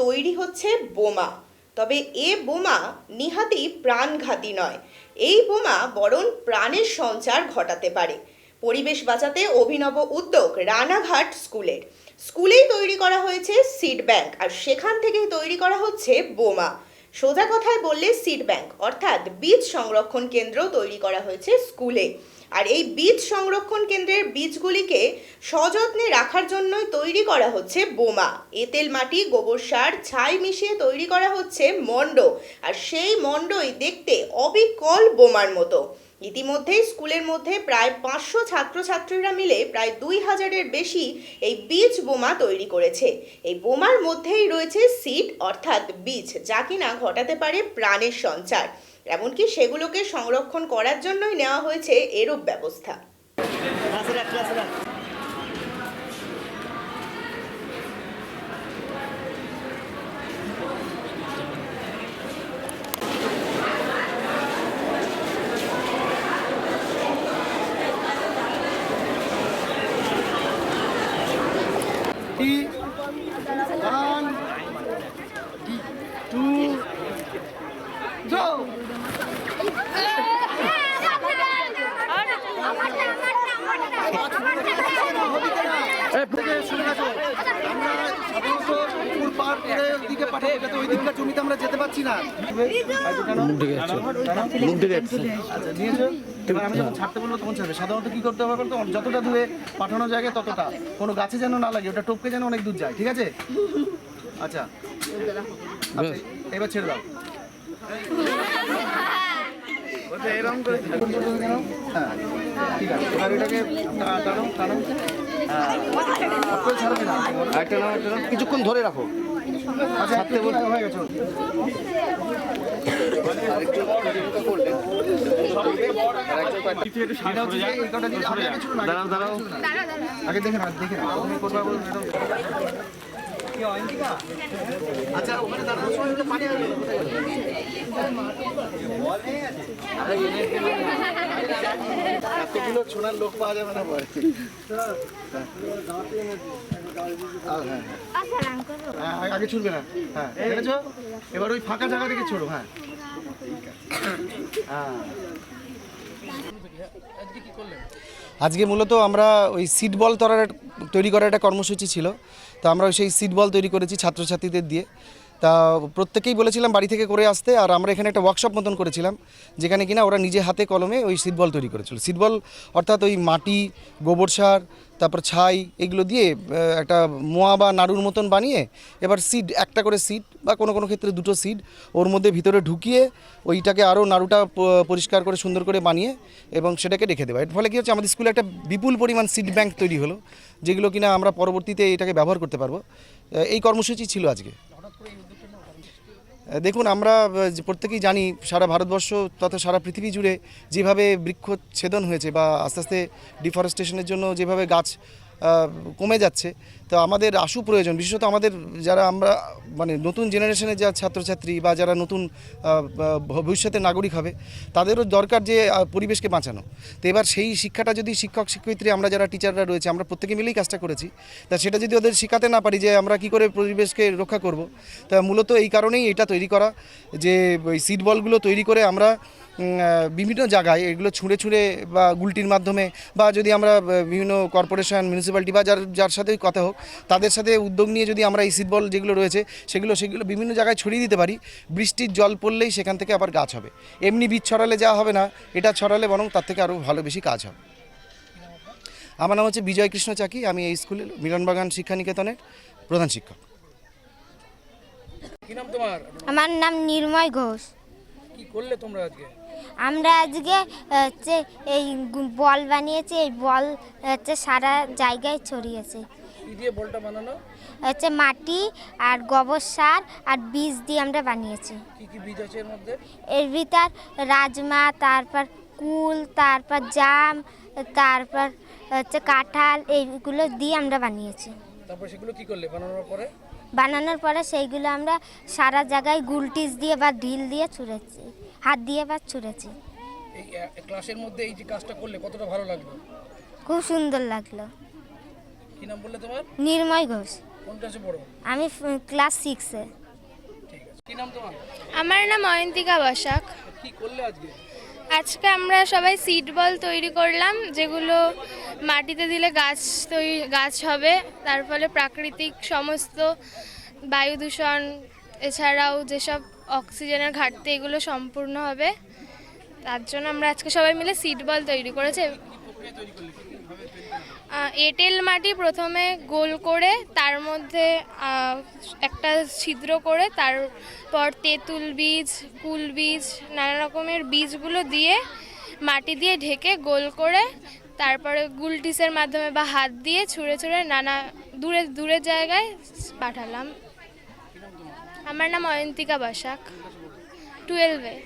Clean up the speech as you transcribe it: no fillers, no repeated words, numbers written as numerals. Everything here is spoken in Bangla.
তৈরি হচ্ছে বোমা। তবে এ বোমা নিহাতি প্রাণঘাতী নয়, এই বোমা বরং প্রাণের সঞ্চার ঘটাতে পারে। পরিবেশ বাঁচাতে অভিনব উদ্যোগ রানাঘাট স্কুলেই তৈরি করা হয়েছে সিড ব্যাংক, আর সেখান থেকেই তৈরি করা হচ্ছে বোমা। সোজা কথায় বললে সিড ব্যাংক অর্থাৎ বীজ সংরক্ষণ কেন্দ্র তৈরি করা হয়েছে স্কুলে। আর এই বীজ সংরক্ষণ কেন্দ্রের বীজগুলিকে সযত্নে রাখার জন্যই তৈরি করা হচ্ছে বোমা। এঁটেল মাটি, গোবর সার, ছাই মিশিয়ে তৈরি করা হচ্ছে মণ্ড, আর সেই মণ্ডই দেখতে অবিকল বোমার মতো। ইতিমধ্যেই স্কুলের মধ্যে প্রায় 500 ছাত্রছাত্রীরা মিলে প্রায় 2000-এর বেশি এই বীজ বোমা তৈরি করেছে। এই বোমার মধ্যেই রয়েছে সিড অর্থাৎ বীজ, যা কিনা ঘটাতে পারে প্রাণের সঞ্চার। এমনকি সেগুলোকে সংরক্ষণ করার জন্যই নেওয়া হয়েছে এরূপ ব্যবস্থা। জমিতে আমরা যেতে পারছি না। আমি যখন ছাড়তে বলবো তখন ছাড়বে। সাধারণত কি করতে হবে বলতো, যতটা দূরে পাঠানো জায়গায় ততটা, কোনো গাছে যেন না লাগে, ওটা টপকে যেন অনেক দূর যায়। ঠিক আছে? আচ্ছা, এবার ছেড়ে দাও। এরকম করে হ্যাঁ, ঠিক আছে। এবার এটাকে টানো টানো, ছাড়বে না, কিছুক্ষণ ধরে রাখো। আচ্ছা, হয়ে গেছে। আগে দেখে না, দেখে না আচ্ছা, ওখানে দাঁড়ানোর সময় পানি আসবে। এতগুলো ছোনার লোক পাওয়া যাবে না পরে। আগে ছুটবে না। হ্যাঁ, দেখেছ? এবার ওই ফাঁকা জায়গা থেকে ছোড়ো। হ্যাঁ, আজকে মূলত আমরা ওই সিড বল তৈরি করার একটা কর্মসূচি ছিল। তো আমরা সেই সিড বল তৈরি করেছি ছাত্রছাত্রীদের দিয়ে। তা প্রত্যেকেই বলেছিলাম বাড়ি থেকে করে আসতে, আর আমরা এখানে একটা ওয়ার্কশপ মতন করেছিলাম, যেখানে কিনা ওরা নিজে হাতে কলমে ওই সিড বল তৈরি করেছিল। সিড বল অর্থাৎ ওই মাটি, গোবর সার, তারপর ছাই, এগুলো দিয়ে একটা মোয়া বা নাড়ুর মতন বানিয়ে এবার সিড, একটা করে সিড বা কোনো কোনো ক্ষেত্রে দুটো সিড ওর মধ্যে ভিতরে ঢুকিয়ে ওইটাকে আরও নাড়ুটা পরিষ্কার করে সুন্দর করে বানিয়ে এবং সেটাকে রেখে দেওয়া। এর ফলে কী হচ্ছে, আমাদের স্কুলে একটা বিপুল পরিমাণ সিড ব্যাংক তৈরি হলো, যেগুলো কিনা আমরা পরবর্তীতে এটাকে ব্যবহার করতে পারবো। এই কর্মসূচি ছিল আজকে। দেখুন, আমরা প্রত্যেকেই জানি সারা ভারতবর্ষ তথা সারা পৃথিবী জুড়ে যেভাবে বৃক্ষচ্ছেদন হয়েছে বা আস্তে আস্তে ডিফরেস্টেশনের জন্য যেভাবে গাছ কমে যাচ্ছে, তো আমাদের আশু প্রয়োজন, বিশেষত আমাদের যারা আমরা মানে নতুন জেনারেশনের যা ছাত্রছাত্রী বা যারা নতুন ভবিষ্যতের নাগরিক হবে, তাদেরও দরকার যে পরিবেশকে বাঁচানো। তো এবার সেই শিক্ষাটা যদি শিক্ষক শিক্ষয়িত্রী, আমরা যারা টিচাররা রয়েছে, আমরা প্রত্যেকে মিলেই কাজটা করেছি, তা সেটা যদি ওদের শেখাতে না পারি যে আমরা কী করে পরিবেশকে রক্ষা করব, তা মূলত এই কারণেই এটা তৈরি করা, যে ওই সিড বলগুলো তৈরি করে আমরা বিভিন্ন জায়গায় এগুলো ছুঁড়ে ছুঁড়ে বা গুলটির মাধ্যমে, বা যদি আমরা বিভিন্ন কর্পোরেশন, মিউনিসিপ্যালিটি বা যার সাথেই কথা হোক, তাদের সাথে উদ্যোগ নিয়ে যদি আমরা এই সিড বল যেগুলো রয়েছে সেগুলো বিভিন্ন জায়গায় ছড়িয়ে দিতে পারি, বৃষ্টির জল পড়লেই সেখান থেকে আবার গাছ হবে। এমনি বীজ ছড়ালে যা হবে না, এটা ছড়ালে বরং তার থেকে আরও ভালো বেশি কাজ হবে। আমার নাম হচ্ছে বিজয় কৃষ্ণ চাকি, আমি এই স্কুলের মিলনবাগান শিক্ষানিকেতনের প্রধান শিক্ষক। কি নাম তোমার? আমার নাম নির্ময় ঘোষ। কি করলে তোমরা আজকে? আমরা আজকে হচ্ছে এই বল বানিয়েছি, এই বল হচ্ছে সারা জায়গায় ছড়িয়েছে। কি দিয়ে বলটা বানানো? হচ্ছে মাটি আর গোবর সার আর বীজ দিয়ে আমরা বানিয়েছি। কি কি বীজ আছে এর মধ্যে? এর ভিতর রাজমা, তারপর কুল, তারপর জাম, তারপর হচ্ছে কাঁঠাল, এইগুলো দিয়ে আমরা বানিয়েছি। তারপর সেগুলো কি করলে বানানোর পরে সেইগুলো আমরা সারা জায়গায় গুলটিস দিয়ে বা ঢিল দিয়ে ছুঁড়েছি, হাত দিয়ে বা ছুঁড়েছি। এই ক্লাসের মধ্যে এই যে কাজটা করলে কতটা ভালো লাগলো? খুব সুন্দর লাগলো। কি নাম বললে তোমার? নির্ময় ঘোষ। কোন ক্লাসে পড়ো? আমি ক্লাস 6-এ। ঠিক আছে, কি নাম তোমার? আমার নাম অয়ন্তিকা বসাক। কি করলে আজকে? আজকে আমরা সবাই সিড বল তৈরি করলাম, যেগুলো মাটিতে দিলে গাছ হবে, তার ফলে প্রাকৃতিক সমস্ত বায়ু দূষণ এছাড়াও যেসব অক্সিজেনের ঘাটতি এগুলো সম্পূর্ণ হবে। তার জন্য আমরা আজকে সবাই মিলে সিড বল তৈরি করেছি। এঁটেল মাটি প্রথমে গোল করে তার মধ্যে একটা ছিদ্র করে তারপর তেঁতুল বীজ, কুল বীজ, নানা রকমের বীজগুলো দিয়ে মাটি দিয়ে ঢেকে গোল করে তারপরে গুলটিসের মাধ্যমে বা হাত দিয়ে ছুঁড়ে ছুঁড়ে নানা দূরে জায়গায় পাঠালাম। আমার নাম অয়ন্তিকা বসাক, 12-এ।